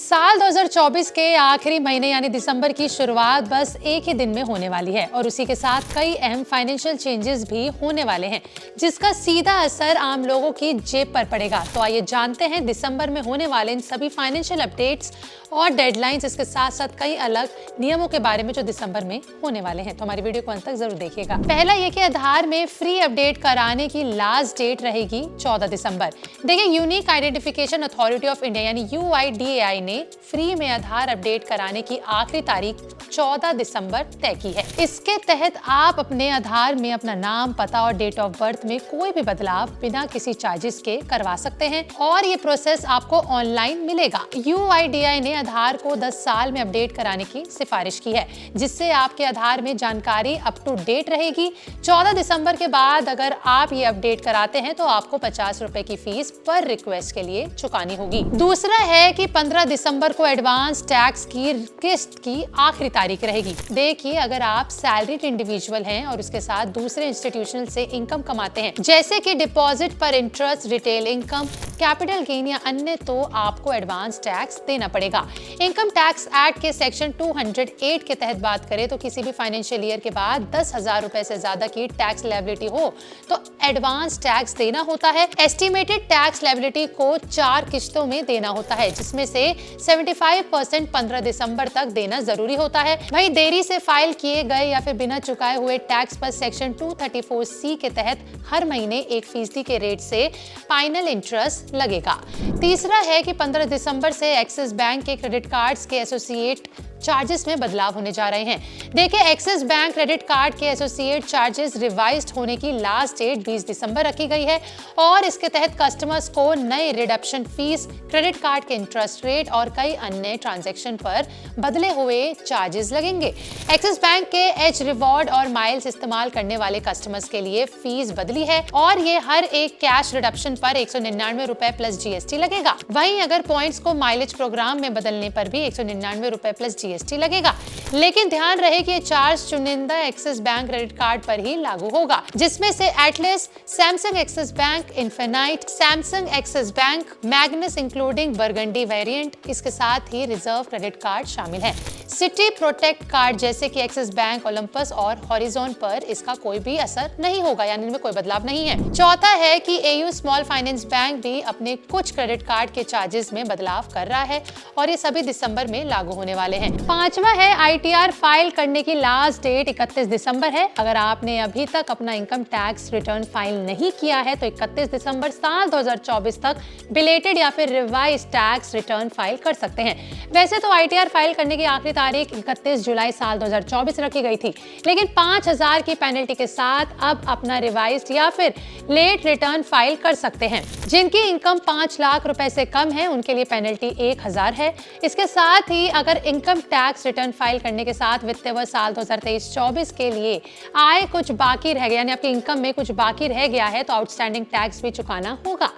साल 2024 के आखिरी महीने यानी दिसंबर की शुरुआत बस एक ही दिन में होने वाली है और उसी के साथ कई अहम फाइनेंशियल चेंजेस भी होने वाले हैं जिसका सीधा असर आम लोगों की जेब पर पड़ेगा। तो आइए जानते हैं दिसंबर में होने वाले इन सभी फाइनेंशियल अपडेट्स और डेडलाइंस, इसके साथ साथ कई अलग नियमों के बारे में जो दिसंबर में होने वाले हैं। तो हमारी वीडियो को अंत तक जरूर देखिएगा। पहला ये कि आधार में फ्री अपडेट कराने की लास्ट डेट रहेगी 14 दिसंबर। देखिए, unique identification authority of India यानी UIDAI ने फ्री में आधार अपडेट कराने की आखिरी तारीख 14 दिसंबर तय की है। इसके तहत आप अपने आधार में अपना नाम, पता और डेट ऑफ बर्थ में कोई भी बदलाव बिना किसी चार्जेस के करवा सकते हैं और ये प्रोसेस आपको ऑनलाइन मिलेगा। UIDAI ने आधार को 10 साल में अपडेट कराने की सिफारिश की है, जिससे आपके आधार में जानकारी अप टू डेट रहेगी। 14 दिसंबर के बाद अगर आप ये अपडेट कराते हैं तो आपको 50 रुपए की फीस पर रिक्वेस्ट के लिए चुकानी होगी। दूसरा है कि 15 दिसंबर को एडवांस टैक्स की किस्त की आखिरी तारीख रहेगी। देखिए, अगर आप सैलरीड इंडिविजुअल हैं और उसके साथ दूसरे इंस्टीट्यूशन से इनकम कमाते हैं, जैसे कि डिपॉजिट पर interest, retail income, capital gain या अन्य, तो आपको एडवांस टैक्स देना पड़ेगा। इनकम टैक्स एक्ट के सेक्शन 208 के तहत बात करें तो किसी भी फाइनेंशियल ईयर के बाद 10,000 रुपए से ज्यादा की टैक्स लायबिलिटी हो तो एडवांस टैक्स देना होता है। एस्टिमेटेड टैक्स लायबिलिटी को 4 किश्तों में देना होता है, जिसमें से 75% 15 दिसंबर तक देना जरूरी होता है। वहीं देरी से फाइल किए गए या फिर बिना चुकाए हुए टैक्स पर सेक्शन 234C के तहत हर महीने 1% के रेट से फाइनल इंटरेस्ट लगेगा। तीसरा है कि 15 दिसंबर से एक्सिस बैंक के क्रेडिट कार्ड्स के एसोसिएट चार्जेस में बदलाव होने जा रहे हैं। देखिए, एक्सिस बैंक क्रेडिट कार्ड के एसोसिएट चार्जेस रिवाइज्ड होने की लास्ट डेट 20 दिसंबर रखी गई है और इसके तहत कस्टमर्स को नए रिडक्शन फीस, क्रेडिट कार्ड के इंटरेस्ट रेट और कई अन्य ट्रांजैक्शन पर बदले हुए चार्जेस लगेंगे। एक्सिस बैंक के एच रिवॉर्ड और माइल्स इस्तेमाल करने वाले कस्टमर्स के लिए फीस बदली है और ये हर एक कैश रिडक्शन पर 199 रुपए प्लस GST लगेगा। वहीं अगर पॉइंट्स को माइलेज प्रोग्राम में बदलने पर भी 199 रुपए प्लस GST लगेगा। लेकिन ध्यान रहे कि ये चार्ज चुनिंदा एक्सिस बैंक क्रेडिट कार्ड पर ही लागू होगा, जिसमें से Atlas, Samsung axis bank, infinite, Samsung axis bank, Magnus including burgundy variant, इसके साथ ही रिजर्व क्रेडिट कार्ड शामिल है। सिटी प्रोटेक्ट कार्ड जैसे कि एक्सिस बैंक, ओलंपस और हॉरिजॉन पर इसका कोई भी असर नहीं होगा, यानी इनमें कोई बदलाव नहीं है। चौथा है कि AU स्मॉल फाइनेंस बैंक भी अपने कुछ क्रेडिट कार्ड के चार्जेस में बदलाव कर रहा है और ये सभी दिसंबर में लागू होने वाले हैं। पांचवा है ITR फाइल करने की लास्ट डेट 31 दिसंबर है। अगर आपने अभी तक अपना इनकम टैक्स रिटर्न फाइल नहीं किया है तो 31 दिसंबर साल 2024 तक बिलेटेड या फिर रिवाइज टैक्स रिटर्न फाइल कर सकते हैं। वैसे तो ITR फाइल करने की आखिरी तारीख 31 जुलाई साल 2024 रखी गई थी, लेकिन 5,000 की पेनल्टी के साथ अब अपना रिवाइज्ड या फिर लेट रिटर्न फाइल कर सकते हैं। जिनकी इनकम 5 लाख रुपए से कम है उनके लिए पेनल्टी 1,000 है। इसके साथ ही अगर इनकम टैक्स रिटर्न फाइल करने के साथ वित्तीय वर्ष साल 2023-24 के लिए आय कुछ बाकी रह गया, यानी आपकी इनकम में कुछ बाकी रह गया है, तो आउटस्टैंडिंग टैक्स भी चुकाना होगा।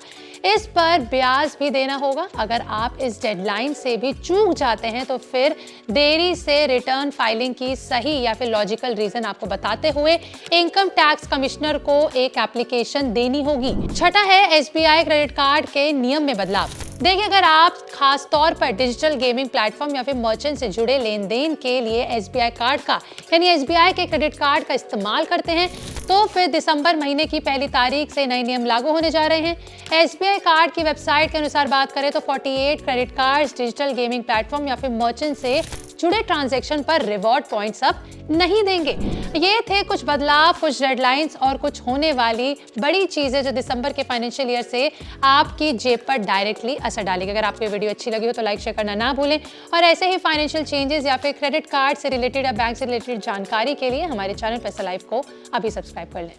इस पर ब्याज भी देना होगा। अगर आप इस डेडलाइन से भी चूक जाते हैं तो फिर देरी से रिटर्न फाइलिंग की सही या फिर लॉजिकल रीजन आपको बताते हुए इनकम टैक्स कमिश्नर को एक एप्लीकेशन देनी होगी। छठा है SBI क्रेडिट कार्ड के नियम में बदलाव। देखिए, अगर आप खास तौर पर डिजिटल गेमिंग प्लेटफॉर्म या फिर मर्चेंट से जुड़े लेन देन के लिए SBI कार्ड का यानी SBI के क्रेडिट कार्ड का इस्तेमाल करते हैं तो फिर दिसंबर महीने की पहली तारीख से नए नियम लागू होने जा रहे हैं। SBI कार्ड की वेबसाइट के अनुसार बात करें तो 48 credit card digital gaming platform या फिर मर्चेंट से जुड़े ट्रांजैक्शन पर रिवॉर्ड पॉइंट्स अब नहीं देंगे। ये थे कुछ बदलाव, कुछ डेडलाइंस और कुछ होने वाली बड़ी चीजें जो दिसंबर के फाइनेंशियल ईयर से आपकी जेब पर डायरेक्टली असर डालेगी। अगर आपको वीडियो अच्छी लगी हो तो लाइक, शेयर करना ना भूलें और ऐसे ही फाइनेंशियल चेंजेस या फिर क्रेडिट कार्ड से रिलेटेड या बैंक से रिलेटेड जानकारी के लिए हमारे चैनल पैसा लाइव को अभी सब्सक्राइब कर लें।